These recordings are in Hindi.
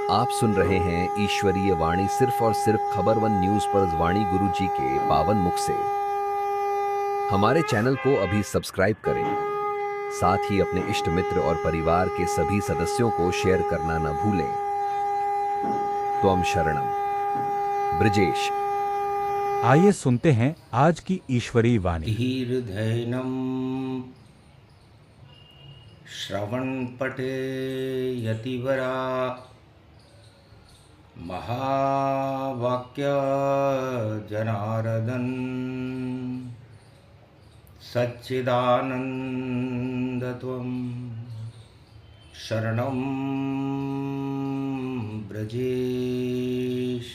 आप सुन रहे हैं ईश्वरीय वाणी सिर्फ और सिर्फ खबर वन न्यूज पर वाणी गुरु जी के पावन मुख से। हमारे चैनल को अभी सब्सक्राइब करें, साथ ही अपने इष्ट मित्र और परिवार के सभी सदस्यों को शेयर करना न भूलें। त्वम शरणम। ब्रजेश। आइए सुनते हैं आज की ईश्वरीय वाणी। धीर्धैनम श्रवण पटे यतिवरा महावाक्य जनार्दन सच्चिदानंद त्वं शरणं ब्रजेश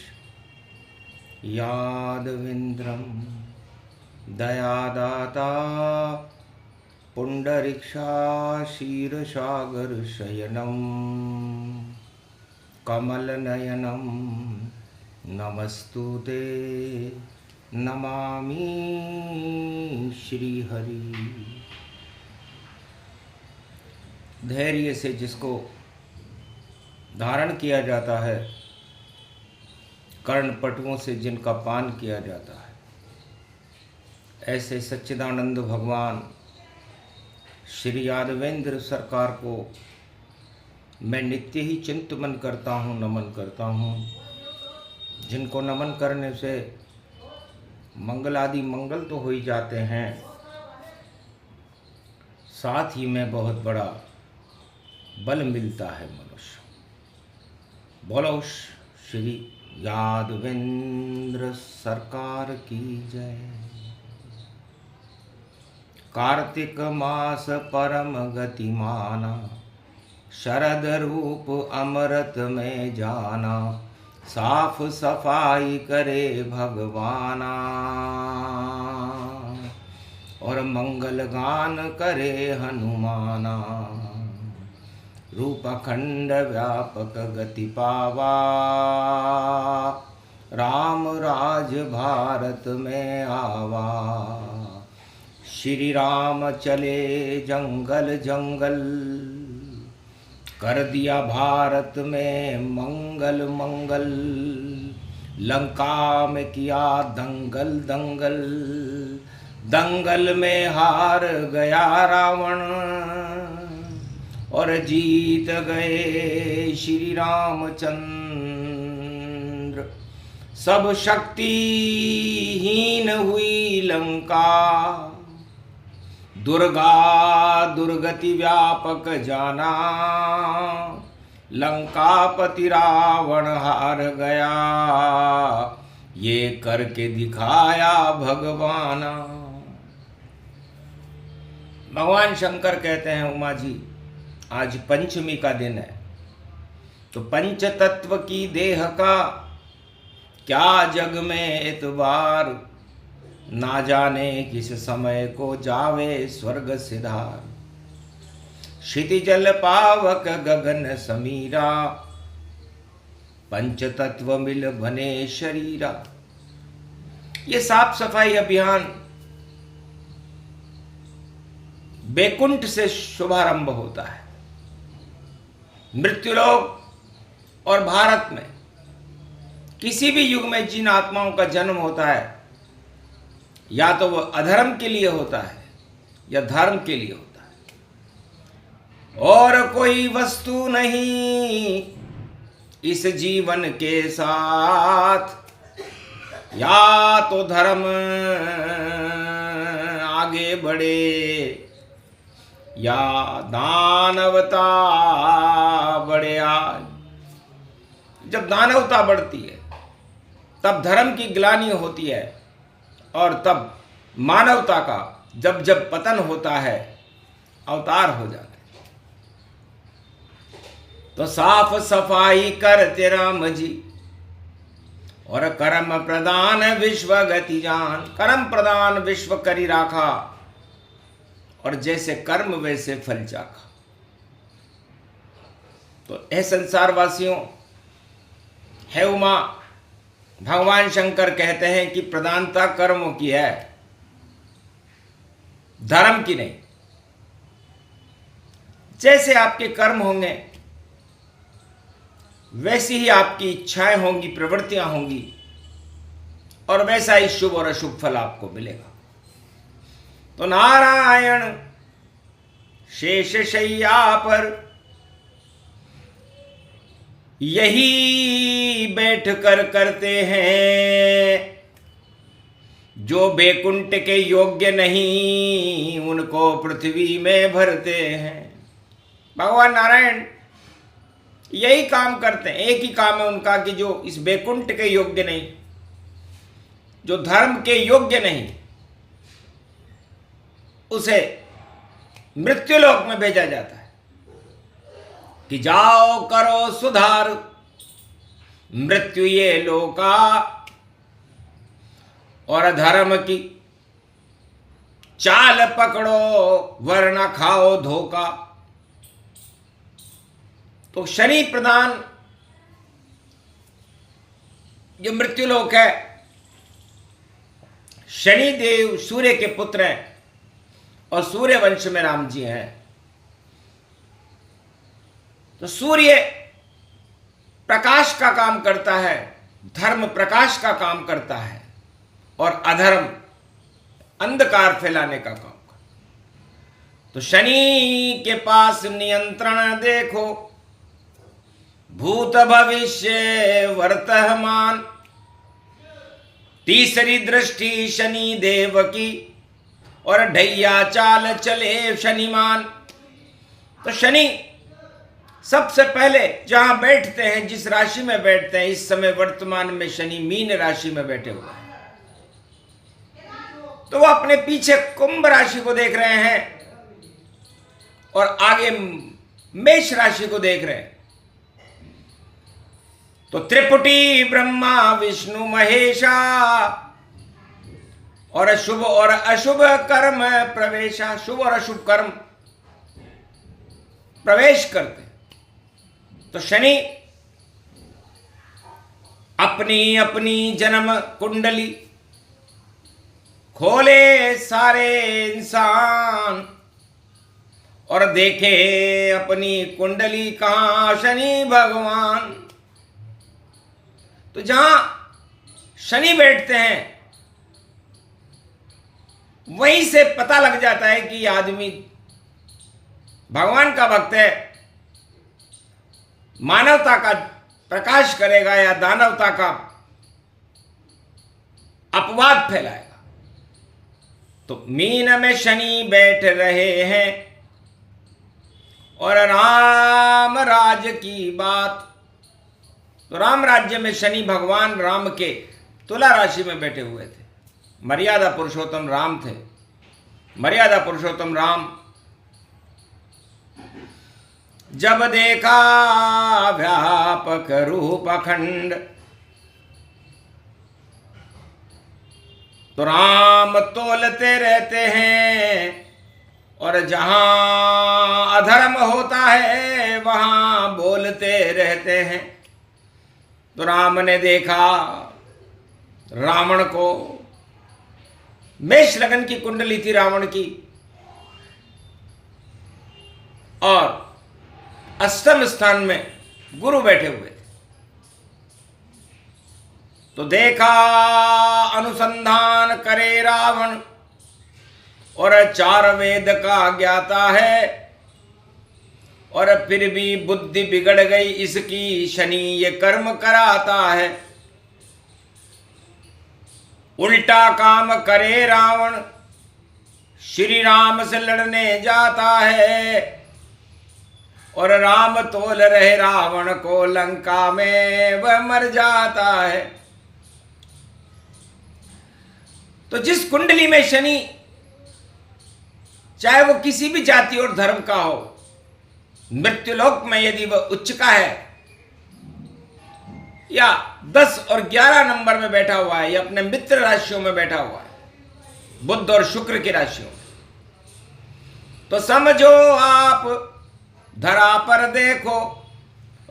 यादवेन्द्रं दयादाता पुंडरीक्षा क्षीरसागरशयनं कमलनयनं नमस्तुते नमामि श्रीहरि। धैर्य से जिसको धारण किया जाता है, कर्णपटुओं से जिनका पान किया जाता है, ऐसे सच्चिदानंद भगवान श्री यादवेंद्र सरकार को मैं नित्य ही चिंतन करता हूँ, नमन करता हूँ। जिनको नमन करने से मंगल आदि मंगल तो हो ही जाते हैं, साथ ही में बहुत बड़ा बल मिलता है मनुष्य। बोलो श्री यादवेंद्र सरकार की जय। कार्तिक मास परम गतिमाना, शरद रूप अमृत में जाना, साफ सफाई करे भगवाना और मंगल गान करे हनुमाना। रूप अखंड व्यापक गति पावा, राम राज भारत में आवा। श्री राम चले जंगल जंगल, कर दिया भारत में मंगल मंगल। लंका में किया दंगल दंगल, दंगल में हार गया रावण और जीत गए श्री रामचंद्र। सब शक्तिहीन हुई लंका, दुर्गा दुर्गति व्यापक जाना। लंकापति रावण हार गया, ये करके दिखाया भगवाना। भगवान शंकर कहते हैं, उमा जी आज पंचमी का दिन है, तो पंच तत्व की देह का क्या जग में एतबार। ना जाने किस समय को जावे स्वर्ग सिधार। क्षितिजल पावक गगन समीरा, पंच तत्व मिल बने शरीरा। ये साफ सफाई अभियान बैकुंठ से शुभारंभ होता है। मृत्युलोक और भारत में किसी भी युग में जिन आत्माओं का जन्म होता है, या तो वह अधर्म के लिए होता है या धर्म के लिए होता है। और कोई वस्तु नहीं इस जीवन के साथ, या तो धर्म आगे बढ़े या दानवता बढ़े। आज जब दानवता बढ़ती है तब धर्म की ग्लानि होती है, और तब मानवता का जब जब पतन होता है, अवतार हो जाते हैं। तो साफ सफाई करते राम जी, और कर्म प्रदान विश्व गति जान। कर्म प्रदान विश्व करी राखा, और जैसे कर्म वैसे फल चाखा। तो ऐ संसार वासियों, है उमा, भगवान शंकर कहते हैं कि प्रधानता कर्मों की है, धर्म की नहीं। जैसे आपके कर्म होंगे वैसी ही आपकी इच्छाएं होंगी, प्रवृत्तियां होंगी, और वैसा ही शुभ और अशुभ फल आपको मिलेगा। तो नारायण शेष शैया पर यही बैठ कर करते हैं, जो बैकुंठ के योग्य नहीं उनको पृथ्वी में भरते हैं। भगवान नारायण यही काम करते हैं, एक ही काम है उनका कि जो इस बैकुंठ के योग्य नहीं, जो धर्म के योग्य नहीं, उसे मृत्युलोक में भेजा जाता है कि जाओ करो सुधार, मृत्यु ये लोका, और धर्म की चाल पकड़ो वरना खाओ धोखा। तो शनि प्रधान जो मृत्युलोक है, शनि देव सूर्य के पुत्र हैं और सूर्य वंश में राम जी हैं। तो सूर्य प्रकाश का काम करता है, धर्म प्रकाश का काम करता है, और अधर्म अंधकार फैलाने का काम करता। तो शनि के पास नियंत्रण देखो, भूत भविष्य वर्तमान, तीसरी दृष्टि शनि देव की, और ढैया चाल चले शनिमान। तो शनि सबसे पहले जहां बैठते हैं, जिस राशि में बैठते हैं, इस समय वर्तमान में शनि मीन राशि में बैठे हुए हैं। तो वो अपने पीछे कुंभ राशि को देख रहे हैं और आगे मेष राशि को देख रहे हैं। तो त्रिपुटी ब्रह्मा विष्णु महेशा, और शुभ और अशुभ कर्म प्रवेशा, शुभ और अशुभ कर्म प्रवेश करते। तो शनि अपनी अपनी जन्म कुंडली खोले सारे इंसान, और देखे अपनी कुंडली कहां शनि भगवान। तो जहां शनि बैठते हैं वहीं से पता लग जाता है कि आदमी भगवान का भक्त है, मानवता का प्रकाश करेगा या दानवता का अपवाद फैलाएगा। तो मीन में शनि बैठ रहे हैं, और राम राज्य की बात। तो राम राज्य में शनि भगवान राम के तुला राशि में बैठे हुए थे। मर्यादा पुरुषोत्तम राम थे। मर्यादा पुरुषोत्तम राम जब देखा व्यापक रूप अखंड, तो राम तोलते रहते हैं, और जहां अधर्म होता है वहां बोलते रहते हैं। तो राम ने देखा रावण को, मेष लगन की कुंडली थी रावण की, और अष्टम स्थान में गुरु बैठे हुए थे। तो देखा अनुसंधान करे रावण, और 4 वेद का ज्ञाता है, और फिर भी बुद्धि बिगड़ गई इसकी, शनि ये कर्म कराता है। उल्टा काम करे रावण, श्री राम से लड़ने जाता है, और राम तोल रहे रावण को, लंका में वह मर जाता है। तो जिस कुंडली में शनि, चाहे वो किसी भी जाति और धर्म का हो, मृत्युलोक में यदि वह उच्च का है, या 10 और 11 नंबर में बैठा हुआ है, या अपने मित्र राशियों में बैठा हुआ है, बुध और शुक्र की राशियों में, तो समझो आप धरा पर देखो,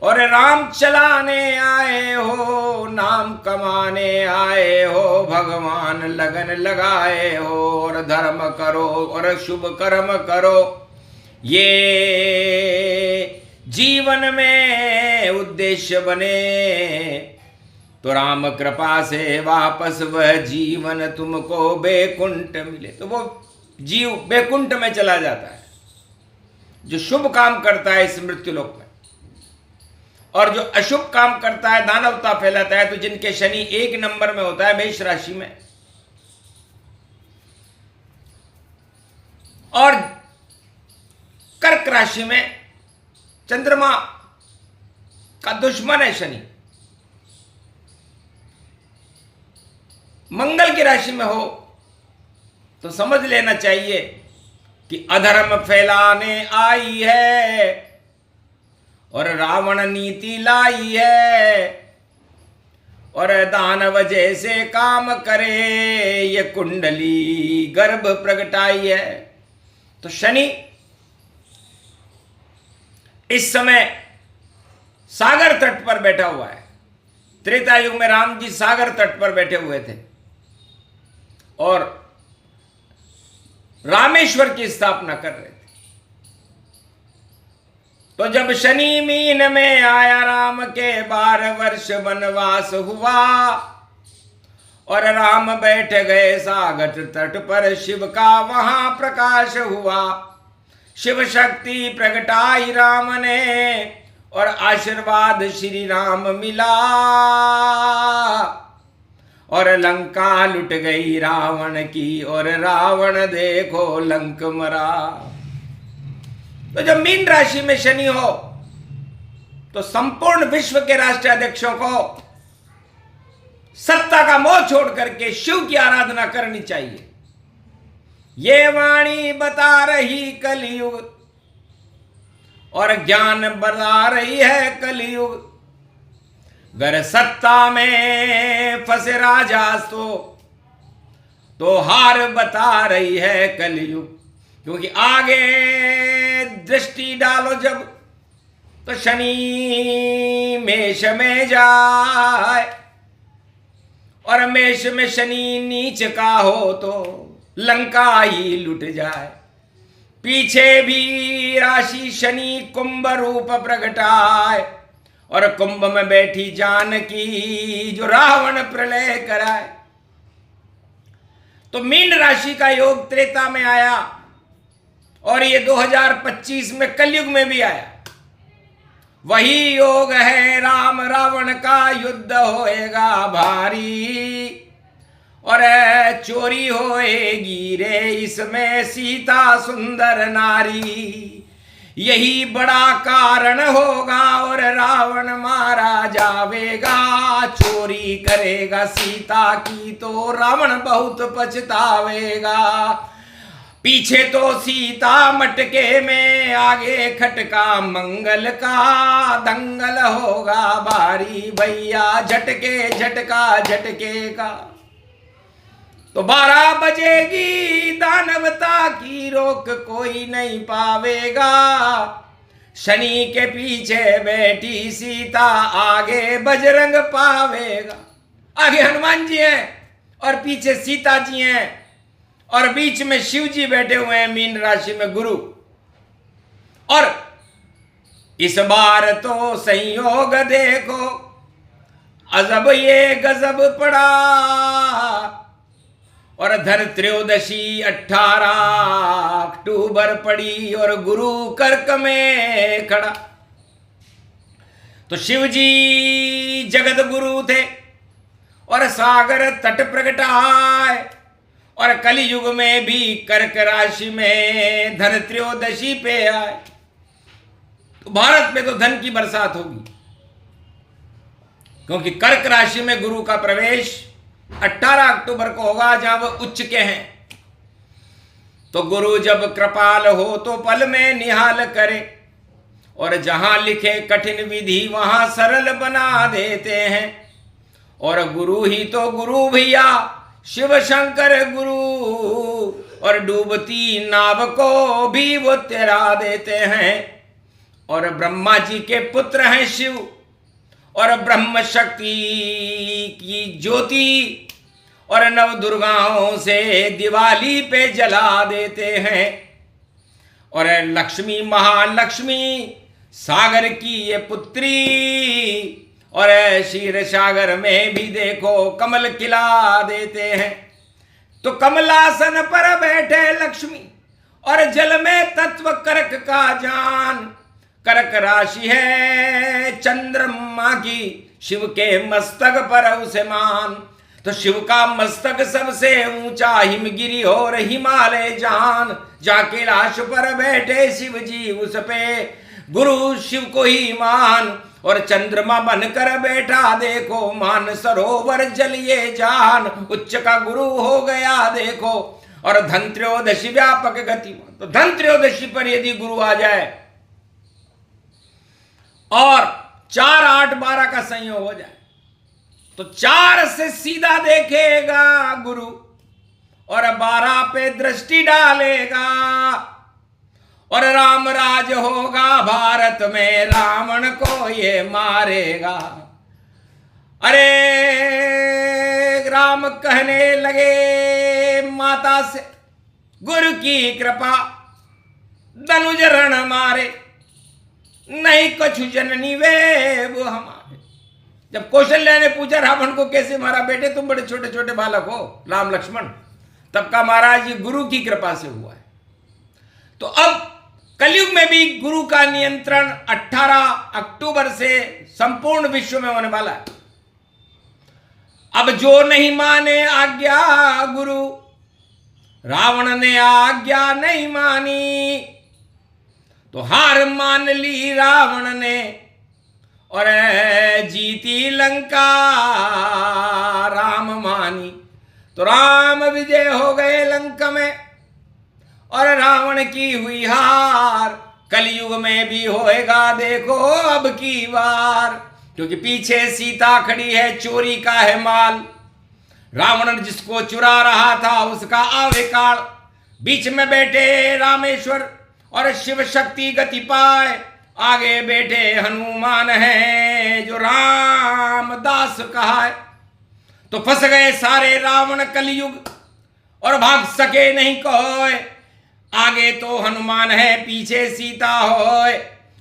और राम चलाने आए हो, नाम कमाने आए हो, भगवान लगन लगाए हो, और धर्म करो और शुभ कर्म करो। ये जीवन में उद्देश्य बने तो राम कृपा से वापस वह जीवन तुमको बैकुंठ मिले। तो वो जीव बैकुंठ में चला जाता है जो शुभ काम करता है इस मृत्युलोक में, और जो अशुभ काम करता है, दानवता फैलाता है, तो जिनके शनि 1 नंबर में होता है मेष राशि में, और कर्क राशि में चंद्रमा का दुश्मन है शनि, मंगल की राशि में हो तो समझ लेना चाहिए कि अधर्म फैलाने आई है और रावण नीति लाई है, और दानव जैसे काम करे ये कुंडली गर्भ प्रगटाई है। तो शनि इस समय सागर तट पर बैठा हुआ है। त्रेता युग में राम जी सागर तट पर बैठे हुए थे और रामेश्वर की स्थापना कर रहे थे। तो जब शनि मीन में आया, राम के 12 वर्ष वनवास हुआ और राम बैठ गए सागर तट पर, शिव का वहां प्रकाश हुआ। शिव शक्ति प्रगटाई राम ने और आशीर्वाद श्री राम मिला, और लंका लुट गई रावण की और रावण देखो लंक मरा। तो जब मीन राशि में शनि हो तो संपूर्ण विश्व के राष्ट्राध्यक्षों को सत्ता का मोह छोड़ करके शिव की आराधना करनी चाहिए। ये वाणी बता रही कलयुग और ज्ञान बता रही है कलयुग। गर सत्ता में फंसे राजा तो हार बता रही है कलयुग। क्योंकि आगे दृष्टि डालो जब तो शनि मेष में जाए, और मेष में शनि नीच का हो तो लंका ही लुट जाए। पीछे भी राशि शनि कुंभ रूप प्रगटाए, और कुंभ में बैठी जानकी जो रावण प्रलय कराए। तो मीन राशि का योग त्रेता में आया और ये 2025 में कलयुग में भी आया। वही योग है राम रावण का युद्ध होएगा भारी, और चोरी होएगी रे इसमें सीता सुंदर नारी। यही बड़ा कारण होगा और रावण मारा जावेगा। चोरी करेगा सीता की तो रावण बहुत पछतावेगा। पीछे तो सीता मटके में, आगे खटका मंगल का। दंगल होगा भारी भैया, झटके झटका झटके का। तो 12 बजेगी दानवता की, रोक कोई नहीं पावेगा। शनि के पीछे बैठी सीता, आगे बजरंग पावेगा। आगे हनुमान जी हैं और पीछे सीता जी हैं, और बीच में शिव जी बैठे हुए हैं मीन राशि में गुरु। और इस बार तो संयोग देखो, अजब ये गजब पड़ा। और धन त्रयोदशी 18 अक्टूबर पड़ी और गुरु कर्क में खड़ा। तो शिव जी जगत गुरु थे और सागर तट प्रगटाए, और कलयुग में भी कर्क राशि में धन त्रयोदशी पे आए। तो भारत में तो धन की बरसात होगी, क्योंकि कर्क राशि में गुरु का प्रवेश 18 अक्टूबर को होगा, जहां वह उच्च के हैं। तो गुरु जब कृपाल हो तो पल में निहाल करे, और जहां लिखे कठिन विधि वहां सरल बना देते हैं। और गुरु ही तो गुरु भैया, शिव शंकर गुरु, और डूबती नाव को भी वो तैरा देते हैं। और ब्रह्मा जी के पुत्र हैं शिव, और ब्रह्म शक्ति की ज्योति और नव दुर्गाओं से दिवाली पे जला देते हैं। और लक्ष्मी महालक्ष्मी सागर की ये पुत्री, और क्षीर सागर में भी देखो कमल खिला देते हैं। तो कमलासन पर बैठे लक्ष्मी, और जल में तत्व कर्क का जान। कर्क राशि है चंद्रमा की, शिव के मस्तक पर उसे मान। तो शिव का मस्तक सबसे ऊंचा हिमगिरी और हिमालय जान। जाके लाश पर बैठे शिव जी उस पे गुरु शिव को ही मान। और चंद्रमा बनकर बैठा देखो मान सरोवर जल ये जान। उच्च का गुरु हो गया देखो, और धन त्रयोदशी व्यापक गति। तो धन त्रयोदशी पर यदि गुरु आ जाए और 4, 8, 12 का संयोग हो जाए, तो 4 से सीधा देखेगा गुरु, और 12 पे दृष्टि डालेगा, और राम राज होगा भारत में, रावण को ये मारेगा। अरे राम कहने लगे माता से, गुरु की कृपा धनुज रण मारे, नहीं कछु जननी वे वो हमारे। जब कौशल्या ने पूछा रावण को कैसे मारा, बेटे तुम बड़े छोटे छोटे बालक हो राम लक्ष्मण, तब का महाराज ये गुरु की कृपा से हुआ है। तो अब कलयुग में भी गुरु का नियंत्रण 18 अक्टूबर से संपूर्ण विश्व में होने वाला है। अब जो नहीं माने आज्ञा गुरु, रावण ने आज्ञा नहीं मानी, तो हार मान ली रावण ने, और जीती लंका राम मानी। तो राम विजय हो गए लंका में, और रावण की हुई हार। कलयुग में भी होएगा देखो अब की बार, क्योंकि पीछे सीता खड़ी है, चोरी का है माल। रावण जिसको चुरा रहा था उसका आवे काल। बीच में बैठे रामेश्वर और शिव शक्ति गति पाए, आगे बैठे हनुमान है जो रामदास कहा है। तो फंस गए सारे रावण कलयुग, और भाग सके नहीं कोई। आगे तो हनुमान है, पीछे सीता होए,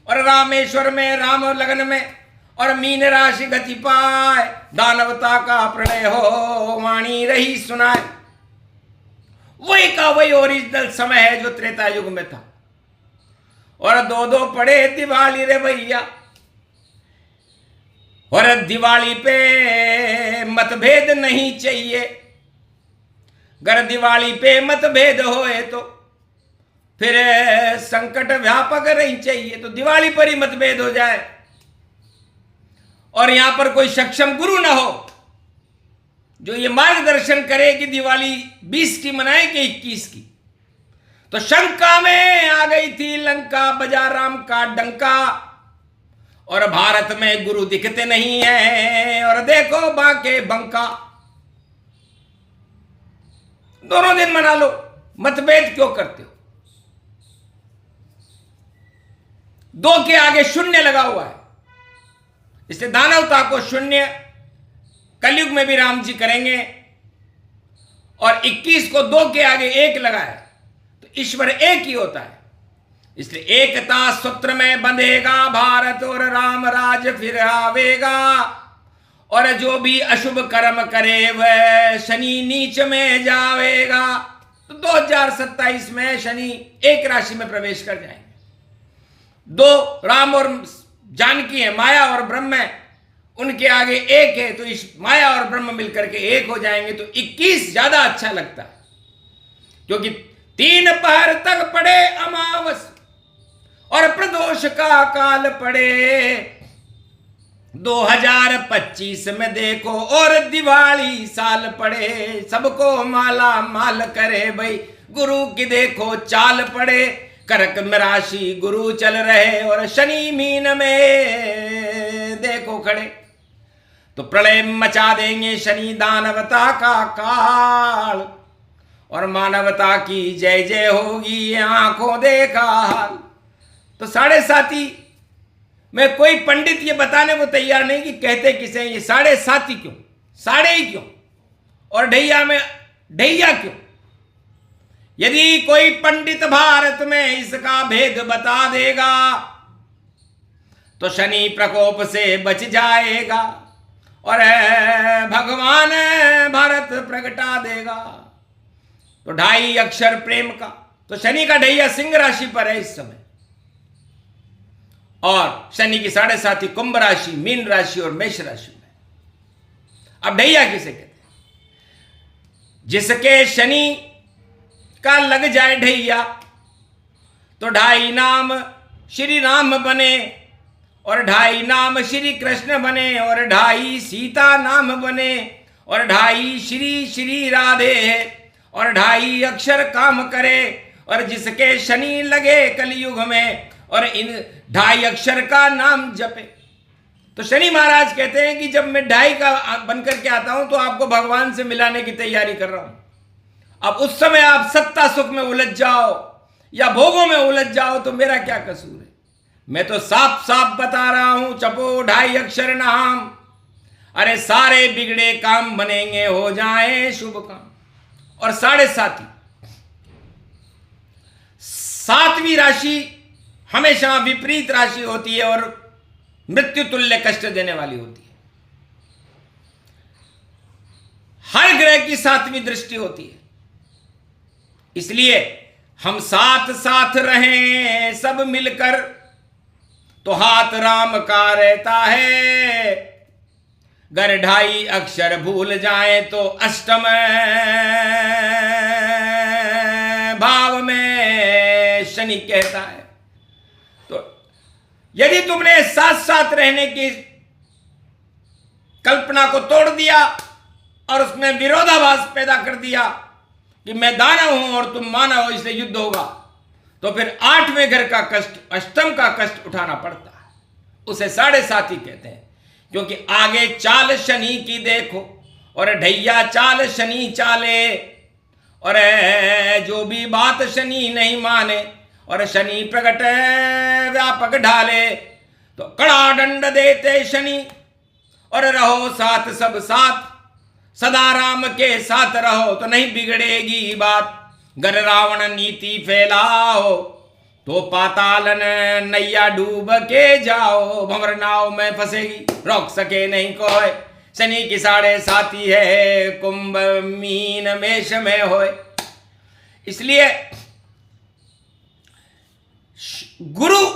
और रामेश्वर में राम लगन में, और मीन राशि गति पाए। दानवता का प्रलय हो, वाणी रही सुनाए। वही का वही ओरिजिनल समय है जो त्रेता युग में था। और 2-2 पड़े दिवाली रे भैया, और दिवाली पे मतभेद नहीं चाहिए। अगर दिवाली पे मतभेद होए तो फिर संकट व्यापक नहीं चाहिए। तो दिवाली पर ही मतभेद हो जाए, और यहां पर कोई सक्षम गुरु ना हो जो ये मार्गदर्शन करे कि दिवाली 20 की मनाए कि 21 की। तो शंका में आ गई थी लंका, बजा राम का डंका, और भारत में गुरु दिखते नहीं है, और देखो बाके बंका। दोनों दिन मना लो, मतभेद क्यों करते हो? 2 के आगे शून्य लगा हुआ है, इसलिए दानवता को शून्य कलयुग में भी राम जी करेंगे। और 21 को 2 के आगे 1 लगा है, तो ईश्वर एक ही होता है। इसलिए एकता सूत्र में बंधेगा भारत, और राम राज फिर आवेगा। और जो भी अशुभ कर्म करे वह शनि नीच में जावेगा। तो 2027 में शनि एक राशि में प्रवेश कर जाएंगे। 2 राम और जानकी है, माया और ब्रह्म है, उनके आगे 1 है, तो इस माया और ब्रह्म मिलकर के 1 हो जाएंगे। तो 21 ज्यादा अच्छा लगता है, क्योंकि 3 पहर तक पड़े अमावस, और प्रदोष का काल पड़े 2025 में देखो, और दिवाली साल पड़े। सबको माला माल करे भाई, गुरु की देखो चाल पड़े। कर्क में राशि गुरु चल रहे, और शनि मीन में देखो खड़े। तो प्रलय मचा देंगे शनि, दानवता का काल, और मानवता की जय जय होगी आंखों देखा हाल। तो 7.5 में कोई पंडित ये बताने को तैयार नहीं कि कहते किसे ये 7.5 क्यों, 7.5 ही क्यों, और ढैया में ढैया क्यों? यदि कोई पंडित भारत में इसका भेद बता देगा तो शनि प्रकोप से बच जाएगा और भगवान भारत प्रगटा देगा। तो 2.5 अक्षर प्रेम का, तो शनि का ढैया सिंह राशि पर है इस समय, और शनि की 7.5 कुंभ राशि, मीन राशि और मेष राशि में। अब ढैया किसे कहते हैं? जिसके शनि का लग जाए ढैया तो 2.5 नाम श्री राम बने और 2.5 नाम श्री कृष्ण बने और 2.5 सीता नाम बने और 2.5 श्री श्री राधे और 2.5 अक्षर काम करे। और जिसके शनि लगे कलयुग में और इन 2.5 अक्षर का नाम जपे, तो शनि महाराज कहते हैं कि जब मैं 2.5 का बनकर के आता हूं तो आपको भगवान से मिलाने की तैयारी कर रहा हूं। अब उस समय आप सत्ता सुख में उलझ जाओ या भोगों में उलझ जाओ तो मेरा क्या कसूर है? मैं तो साफ साफ बता रहा हूं, जपो 2.5 अक्षर नाम, अरे सारे बिगड़े काम बनेंगे, हो जाए शुभ काम। और 7.5 7वीं राशि हमेशा विपरीत राशि होती है और मृत्यु तुल्य कष्ट देने वाली होती है। हर ग्रह की 7वीं दृष्टि होती है, इसलिए हम साथ साथ रहें सब मिलकर तो हाथ राम का रहता है। गर 2.5 अक्षर भूल जाए तो अष्टम भाव में शनि कहता है। तो यदि तुमने साथ साथ रहने की कल्पना को तोड़ दिया और उसमें विरोधाभास पैदा कर दिया कि मैं दानव हूं और तुम मानव हो इसलिए युद्ध होगा, तो फिर 8वें घर का कष्ट, अष्टम का कष्ट उठाना पड़ता है। उसे 7.5 कहते हैं, क्योंकि आगे चाल शनि की देखो और ढैया चाल शनि चाले और जो भी बात शनि नहीं माने और शनि प्रकट व्यापक ढाले। तो कड़ा दंड देते शनि और रहो साथ सब साथ, सदा राम के साथ रहो तो नहीं बिगड़ेगी बात। गर रावण नीति फैलाओ तो पातालन नैया डूब के जाओ, भंवर नाव में फंसेगी रोक सके नहीं कोई। शनि की 7.5 है, कुंभ मीन मेष में होए। इसलिए गुरु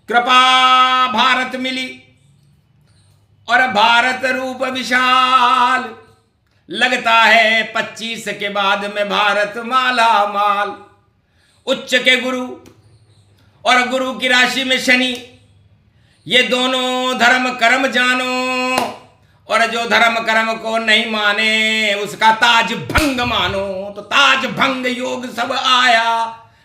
कृपा भारत मिली और भारत रूप विशाल, लगता है 25 के बाद में भारत माला माल। उच्च के गुरु और गुरु की राशि में शनि, ये दोनों धर्म कर्म जानो और जो धर्म कर्म को नहीं माने उसका ताज भंग मानो। तो ताज भंग योग सब आया,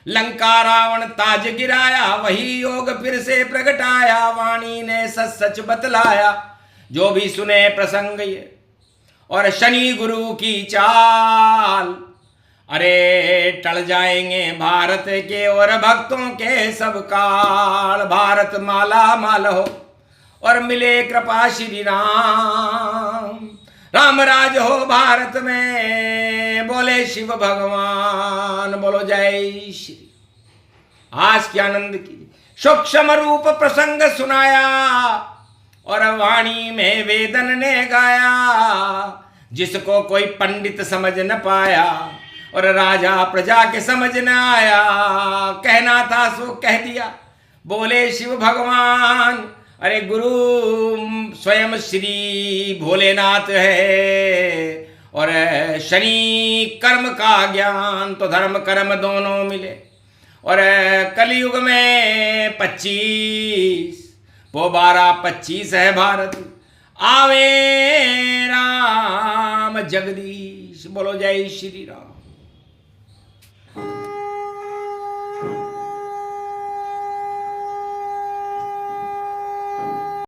लंका रावण ताज गिराया, वही योग फिर से प्रगटाया, वाणी ने सच सच बतलाया। जो भी सुने प्रसंग ये और शनि गुरु की चाल, अरे टल जाएंगे भारत के और भक्तों के सब काल। भारत माला माल हो और मिले कृपा श्री राम, राम राज हो भारत में, बोले शिव भगवान, बोलो जय श्री। आज के आनंद की सूक्ष्म रूप प्रसंग सुनाया और वाणी में वेदन ने गाया। जिसको कोई पंडित समझ न पाया और राजा प्रजा के समझ न आया, कहना था सो कह दिया, बोले शिव भगवान। अरे गुरु स्वयं श्री भोलेनाथ है और शनि कर्म का ज्ञान, तो धर्म कर्म दोनों मिले। और कलयुग में 25 वो 12-25 है भारत, आवे राम जगदीश, बोलो जय श्री राम।